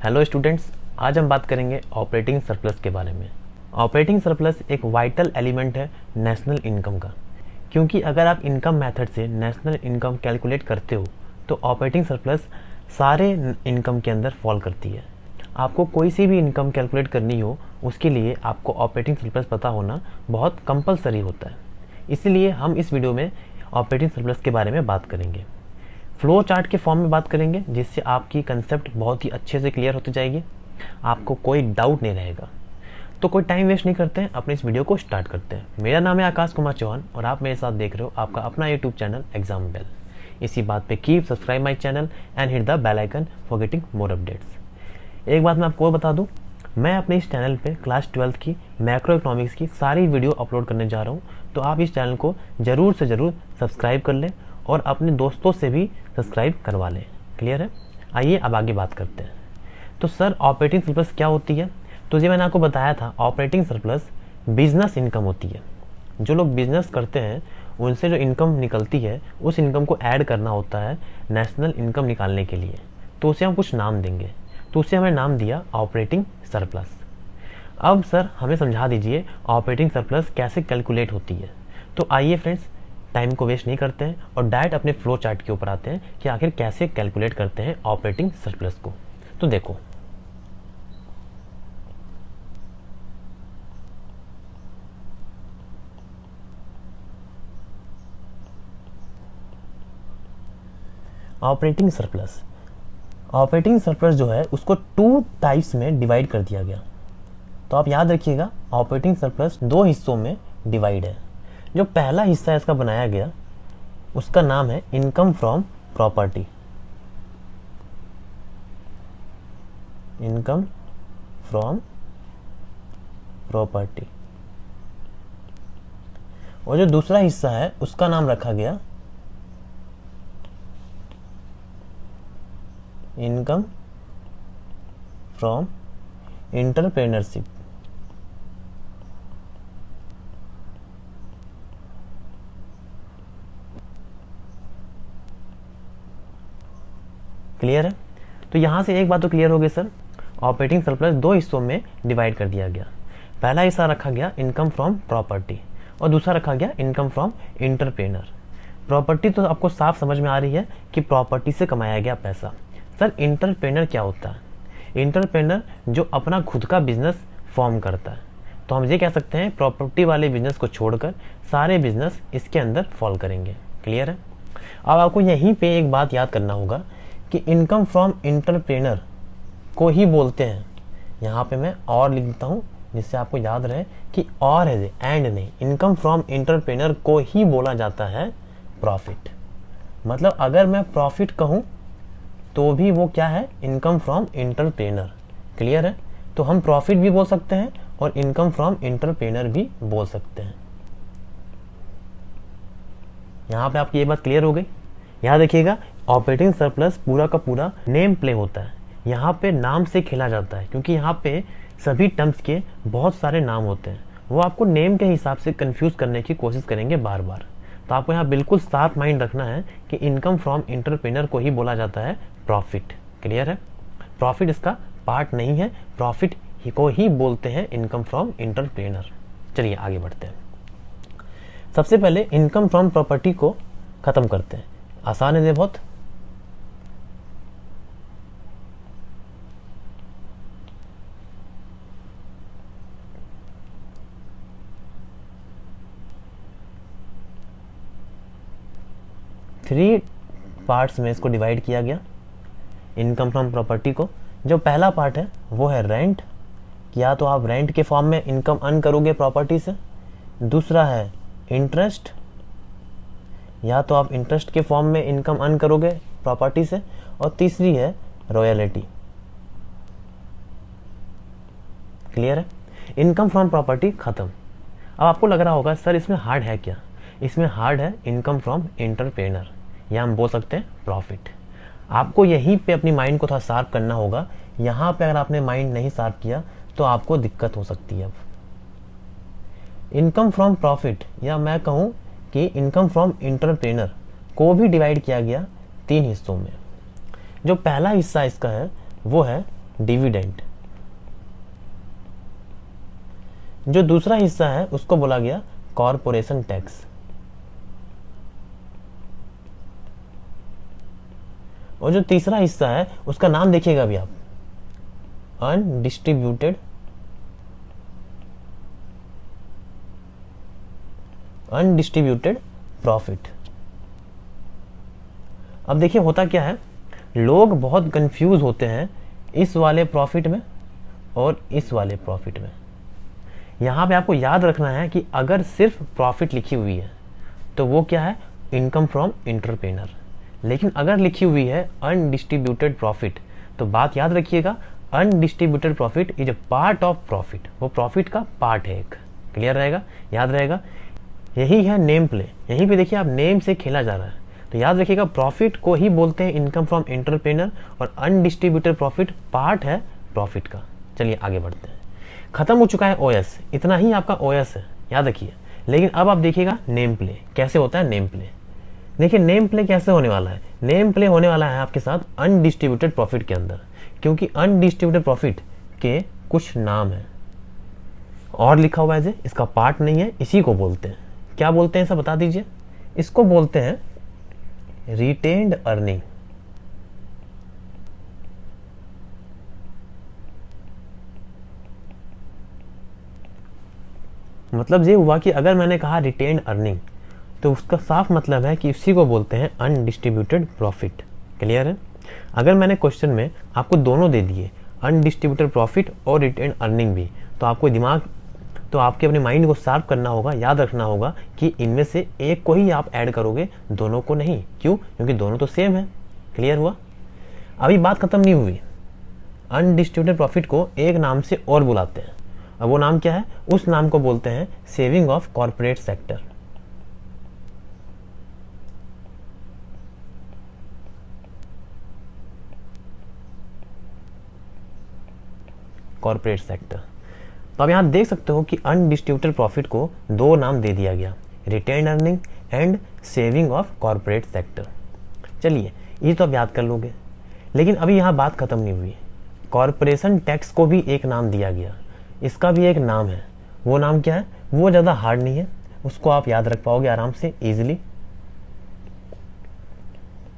Hello students, आज हम बात करेंगे ऑपरेटिंग सरप्लस के बारे में। ऑपरेटिंग सरप्लस एक वाइटल एलिमेंट है नेशनल इनकम का, क्योंकि अगर आप इनकम मेथड से नेशनल इनकम कैलकुलेट करते हो तो ऑपरेटिंग सरप्लस सारे इनकम के अंदर फॉल करती है। आपको कोई सी भी इनकम कैलकुलेट करनी हो उसके लिए आपको ऑपरेटिंग सरप्लस पता होना बहुत कंपलसरी होता है। इसलिए हम इस वीडियो में ऑपरेटिंग सरप्लस के बारे में बात करेंगे। फ्लो चार्ट के फॉर्म में बात करेंगे, जिससे आपकी कंसेप्ट बहुत ही अच्छे से क्लियर होती जाएगी, आपको कोई डाउट नहीं रहेगा। तो कोई टाइम वेस्ट नहीं करते हैं, अपने इस वीडियो को स्टार्ट करते हैं। मेरा नाम है आकाश कुमार चौहान और आप मेरे साथ देख रहे हो आपका अपना यूट्यूब चैनल एग्जाम बेल। इसी बात पे keep subscribe my channel and hit the bell icon for getting more updates. एक बात मैं आपको बता दूं, मैं अपने इस चैनल पे क्लास 12th की मैक्रो इकोनॉमिक्स की सारी वीडियो अपलोड करने जा रहा हूँ, तो आप इस चैनल को ज़रूर से ज़रूर सब्सक्राइब कर लें और अपने दोस्तों से भी सब्सक्राइब करवा लें। क्लियर है? आइए अब आगे बात करते हैं। तो सर ऑपरेटिंग सरप्लस क्या होती है? तो ये मैंने आपको बताया था, ऑपरेटिंग सरप्लस बिजनेस इनकम होती है। जो लोग बिजनेस करते हैं उनसे जो इनकम निकलती है उस इनकम को ऐड करना होता है नेशनल इनकम निकालने के लिए, तो उसे हम कुछ नाम देंगे। तो उसे हमें नाम दिया ऑपरेटिंग सरप्लस। अब सर हमें समझा दीजिए ऑपरेटिंग सरप्लस कैसे कैलकुलेट होती है। तो आइए फ्रेंड्स, टाइम को वेस्ट नहीं करते हैं और डायरेक्ट अपने फ्लो चार्ट के ऊपर आते हैं कि आखिर कैसे कैलकुलेट करते हैं ऑपरेटिंग सरप्लस को। तो देखो, ऑपरेटिंग सरप्लस जो है उसको 2 टाइप्स में डिवाइड कर दिया गया। तो आप याद रखिएगा, ऑपरेटिंग सरप्लस 2 हिस्सों में डिवाइड है। जो पहला हिस्सा इसका बनाया गया उसका नाम है income from property. Income from property. और जो दूसरा हिस्सा है उसका नाम रखा गया इनकम फ्रॉम एंटरप्रेन्योरशिप। क्लियर है? तो यहां से एक बात तो क्लियर हो गई सर, ऑपरेटिंग सरप्लस 2 हिस्सों में डिवाइड कर दिया गया। पहला हिस्सा रखा गया इनकम फ्रॉम प्रॉपर्टी और दूसरा रखा गया इनकम फ्रॉम एंटरप्रेन्योर। प्रॉपर्टी तो आपको साफ समझ में आ रही है कि प्रॉपर्टी से कमाया गया पैसा। सर एंटरप्रेन्योर क्या होता है? एंटरप्रेन्योर जो अपना खुद का बिजनेस फॉर्म करता है। तो हम ये कह सकते हैं प्रॉपर्टी वाले बिजनेस को छोड़कर सारे बिजनेस इसके अंदर फॉल करेंगे। क्लियर है? अब आपको यहीं पे एक बात याद करना होगा कि इनकम फ्रॉम एंटरप्रेन्योर को ही बोलते हैं, यहाँ पे मैं और लिख देता हूँ जिससे आपको याद रहे कि और है, एंड नहीं, इनकम फ्रॉम एंटरप्रेन्योर को ही बोला जाता है प्रॉफिट। मतलब अगर मैं प्रॉफिट कहूँ तो भी वो क्या है? Income from entrepreneur. क्लियर है? तो हम प्रॉफिट भी बोल सकते हैं और इनकम फ्रॉम एंटरप्रेन्योर भी बोल सकते हैं। यहाँ पे आपकी ये बात क्लियर हो गई। याद रखिएगा, ऑपरेटिंग सरप्लस पूरा का पूरा नेम प्ले होता है। यहाँ पे नाम से खेला जाता है, क्योंकि यहाँ पे सभी टर्म्स के बहुत सारे नाम होते हैं। वो आपको नेम के हिसाब से कंफ्यूज करने की कोशिश करेंगे बार बार। तो आपको यहाँ बिल्कुल साफ माइंड रखना है कि इनकम फ्रॉम एंटरप्रेन्योर को ही बोला जाता है प्रॉफिट। क्लियर है? प्रॉफिट इसका पार्ट नहीं है, प्रॉफिट ही को ही बोलते हैं इनकम फ्रॉम एंटरप्रेन्योर। चलिए आगे बढ़ते हैं। सबसे पहले इनकम फ्रॉम प्रॉपर्टी को खत्म करते हैं। आसान है ये बहुत। थ्री पार्ट्स में इसको डिवाइड किया गया इनकम फ्रॉम प्रॉपर्टी को। जो पहला पार्ट है वो है रेंट, या तो आप रेंट के फॉर्म में इनकम अर्न करोगे प्रॉपर्टी से। दूसरा है इंटरेस्ट, या तो आप इंटरेस्ट के फॉर्म में इनकम अर्न करोगे प्रॉपर्टी से। और तीसरी है रॉयल्टी। क्लियर है? इनकम फ्रॉम प्रॉपर्टी खत्म। अब आपको लग रहा होगा सर इसमें हार्ड है क्या? इसमें हार्ड है इनकम फ्रॉम एंटरप्रेन्योर, या हम बोल सकते हैं प्रॉफिट। आपको यहीं पे अपनी माइंड को थोड़ा शार्प करना होगा। यहाँ पे अगर आपने माइंड नहीं शार्प किया तो आपको दिक्कत हो सकती है। अब इनकम फ्रॉम प्रॉफिट, या मैं कहूँ कि इनकम फ्रॉम एंटरप्रेन्योर को भी डिवाइड किया गया 3 हिस्सों में। जो पहला हिस्सा इसका है वो है डिविडेंड। जो दूसरा हिस्सा है उसको बोला गया कॉरपोरेशन टैक्स। और जो तीसरा हिस्सा है उसका नाम देखिएगा अभी आप, अनडिस्ट्रीब्यूटेड प्रॉफिट। अब देखिए होता क्या है, लोग बहुत कंफ्यूज होते हैं इस वाले प्रॉफिट में और इस वाले प्रॉफिट में। यहां पे आपको याद रखना है कि अगर सिर्फ प्रॉफिट लिखी हुई है तो वो क्या है, इनकम फ्रॉम एंटरप्रेन्योर। लेकिन अगर लिखी हुई है अनडिस्ट्रीब्यूटेड प्रॉफिट तो बात याद रखिएगा, undistributed profit is a part of profit, वो प्रॉफिट का पार्ट है एक। क्लियर रहेगा, याद रहेगा। यही है नेम प्ले। यहीं पे देखिए आप नेम से खेला जा रहा है, तो याद रखिएगा प्रॉफिट को ही बोलते हैं इनकम फ्रॉम एंटरप्रेन्योर और अनडिस्ट्रीब्यूटेड प्रॉफिट पार्ट है प्रॉफिट का। चलिए आगे बढ़ते हैं। खत्म हो चुका है ओएस, इतना ही आपका ओएस है, याद रखिए। लेकिन अब आप देखिएगा नेम प्ले कैसे होता है। नेम प्ले देखिए, नेम प्ले कैसे होने वाला है। नेम प्ले होने वाला है आपके साथ अनडिस्ट्रीब्यूटेड प्रॉफिट के अंदर, क्योंकि अनडिस्ट्रीब्यूटेड प्रॉफिट के कुछ नाम है और लिखा हुआ है, इसका पार्ट नहीं है। इसी को बोलते हैं, क्या बोलते हैं, सब बता दीजिए। इसको बोलते हैं रिटेन्ड अर्निंग। मतलब ये हुआ कि अगर मैंने कहा रिटेन्ड अर्निंग तो उसका साफ मतलब है कि उसी को बोलते हैं अनडिस्ट्रीब्यूटेड प्रॉफिट। क्लियर है। अगर मैंने क्वेश्चन में आपको दोनों दे दिए, अनडिस्ट्रीब्यूटेड प्रॉफिट और रिटेन्ड अर्निंग भी, तो आपको तो आपके अपने माइंड को शार्प करना होगा, याद रखना होगा कि इनमें से एक को ही आप ऐड करोगे, दोनों को नहीं। क्यों? क्योंकि दोनों तो सेम है। क्लियर हुआ। अभी बात खत्म नहीं हुई। अनडिस्ट्रीब्यूटेड प्रॉफिट को एक नाम से और बुलाते हैं, और वो नाम क्या है? उस नाम को बोलते हैं saving of corporate sector. Corporate sector. तो अब यहां देख सकते हो कि अनडिस्ट्रीब्यूटेड प्रॉफिट को दो नाम दे दिया गया, retained earning and saving of corporate sector. चलिए ये तो अब याद कर लोगे, लेकिन अभी यहां बात खत्म नहीं हुई। कॉर्पोरेशन टैक्स को भी एक नाम दिया गया, इसका भी एक नाम है। वो नाम क्या है? वो ज़्यादा हार्ड नहीं है, उसको आप याद रख पाओगे आराम से, इजीली।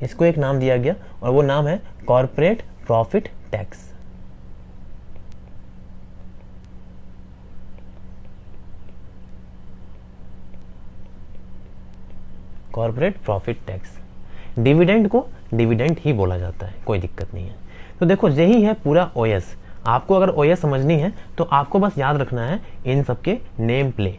इसको एक नाम दिया गया और वो नाम है corporate profit tax. Corporate profit tax. Dividend को डिविडेंड ही बोला जाता है, कोई दिक्कत नहीं है। तो देखो यही है पूरा ओएस। आपको अगर ओएस समझनी है तो आपको बस याद रखना है इन सबके name play.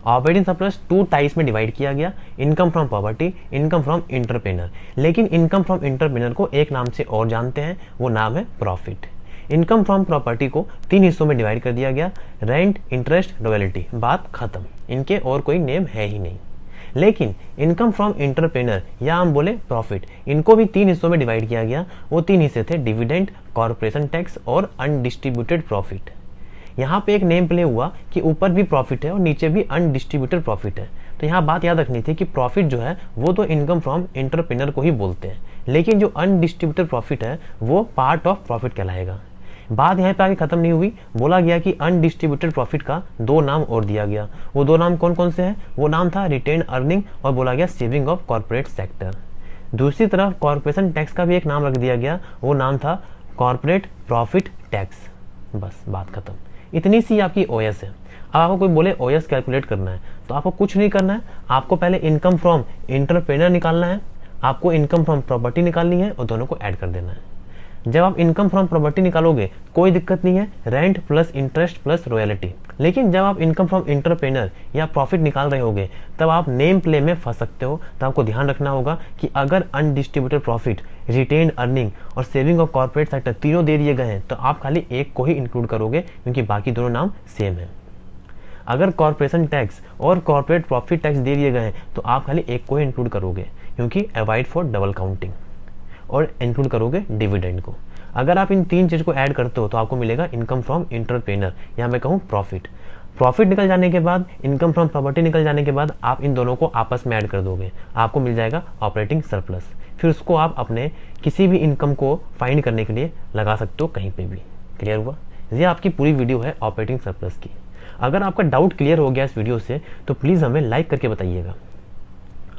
Operating surplus two types में डिवाइड किया गया, income from property, income from entrepreneur. लेकिन इनकम फ्रॉम एंटरप्रेन्योर को एक नाम से और जानते हैं, वो नाम है प्रॉफिट। इनकम फ्रॉम प्रॉपर्टी को तीन हिस्सों में डिवाइड कर दिया गया, रेंट, इंटरेस्ट, रॉयल्टी। बात खत्म, इनके और कोई नेम है ही नहीं। लेकिन इनकम फ्रॉम एंटरप्रेन्योर या हम बोले प्रॉफिट, इनको भी तीन हिस्सों में डिवाइड किया गया। वो तीन हिस्से थे डिविडेंड, कॉर्पोरेशन टैक्स और अनडिस्ट्रीब्यूटेड प्रॉफिट। यहाँ पे एक नेम प्ले हुआ कि ऊपर भी प्रॉफिट है और नीचे भी अनडिस्ट्रीब्यूटेड प्रॉफिट है। तो यहाँ बात याद रखनी थी कि प्रॉफिट जो है वो तो इनकम फ्रॉम एंटरप्रेन्योर को ही बोलते हैं, लेकिन जो अनडिस्ट्रीब्यूटेड प्रॉफिट है वो पार्ट ऑफ प्रॉफिट कहलाएगा। बात यहाँ पे आगे खत्म नहीं हुई। बोला गया कि अनडिस्ट्रीब्यूटेड प्रॉफिट का दो नाम और दिया गया। वो दो नाम कौन कौन से हैं? वो नाम था रिटेन्ड अर्निंग और बोला गया सेविंग ऑफ कॉर्पोरेट सेक्टर। दूसरी तरफ कॉर्पोरेशन टैक्स का भी एक नाम रख दिया गया, वो नाम था कॉर्पोरेट प्रॉफिट टैक्स। बस बात खत्म। इतनी सी आपकी ओएस है। अब आपको कोई बोले ओएस कैलकुलेट करना है तो आपको कुछ नहीं करना है, आपको पहले इनकम फ्रॉम एंटरप्रेन्योर निकालना है, आपको इनकम फ्रॉम प्रॉपर्टी निकालनी है और दोनों को ऐड कर देना है। जब आप इनकम फ्रॉम प्रॉपर्टी निकालोगे कोई दिक्कत नहीं है, rent plus interest plus royalty. लेकिन जब आप इनकम फ्रॉम एंटरप्रेन्योर या प्रॉफिट निकाल रहे होगे तब आप नेम प्ले में फंस सकते हो। तो आपको ध्यान रखना होगा कि अगर अनडिस्ट्रीब्यूटेड प्रॉफिट, रिटेन्ड अर्निंग और सेविंग ऑफ कॉर्पोरेट सेक्टर तीनों दे दिए गए हैं तो आप खाली एक को ही इंक्लूड करोगे, क्योंकि बाकी दोनों नाम सेम है। अगर कॉर्पोरेशन टैक्स और कॉर्पोरेट प्रॉफिट टैक्स दे दिए गए हैं तो आप खाली एक को ही इंक्लूड करोगे, क्योंकि अवॉइड फॉर डबल काउंटिंग, और इंक्लूड करोगे डिविडेंड को। अगर आप इन तीन चीज को ऐड करते हो तो आपको मिलेगा इनकम फ्रॉम एंटरप्रेन्योर या मैं कहूँ प्रॉफिट। प्रॉफिट निकल जाने के बाद, इनकम फ्रॉम प्रॉपर्टी निकल जाने के बाद आप इन दोनों को आपस में ऐड कर दोगे, आपको मिल जाएगा ऑपरेटिंग सरप्लस। फिर उसको आप अपने किसी भी इनकम को फाइंड करने के लिए लगा सकते हो कहीं पे भी। क्लियर हुआ? ये आपकी पूरी वीडियो है ऑपरेटिंग सरप्लस की। अगर आपका डाउट क्लियर हो गया इस वीडियो से तो प्लीज़ हमें लाइक करके बताइएगा।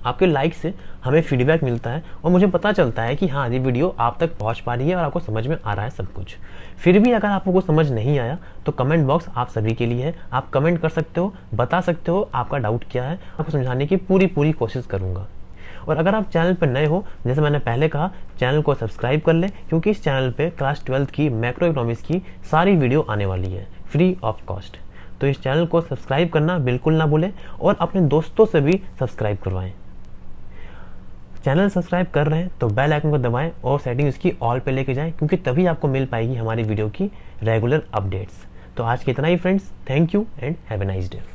आपके लाइक से हमें फीडबैक मिलता है और मुझे पता चलता है कि हाँ, ये वीडियो आप तक पहुंच पा रही है और आपको समझ में आ रहा है सब कुछ। फिर भी अगर आपको कुछ समझ नहीं आया तो कमेंट बॉक्स आप सभी के लिए है। आप कमेंट कर सकते हो, बता सकते हो आपका डाउट क्या है। आपको समझाने की पूरी कोशिश करूँगा। और अगर आप चैनल पर नए हो, जैसे मैंने पहले कहा, चैनल को सब्सक्राइब कर लें, क्योंकि इस चैनल पे क्लास 12th की मैक्रो इकोनॉमिक्स की सारी वीडियो आने वाली है फ्री ऑफ कॉस्ट। तो इस चैनल को सब्सक्राइब करना बिल्कुल ना भूलें और अपने दोस्तों से भी सब्सक्राइब करवाएं। चैनल सब्सक्राइब कर रहे हैं तो बेल आइकन को दबाएं और सेटिंग इसकी ऑल पे लेके जाएं, क्योंकि तभी आपको मिल पाएगी हमारी वीडियो की रेगुलर अपडेट्स। तो आज के इतना ही friends, thank you and have a nice day.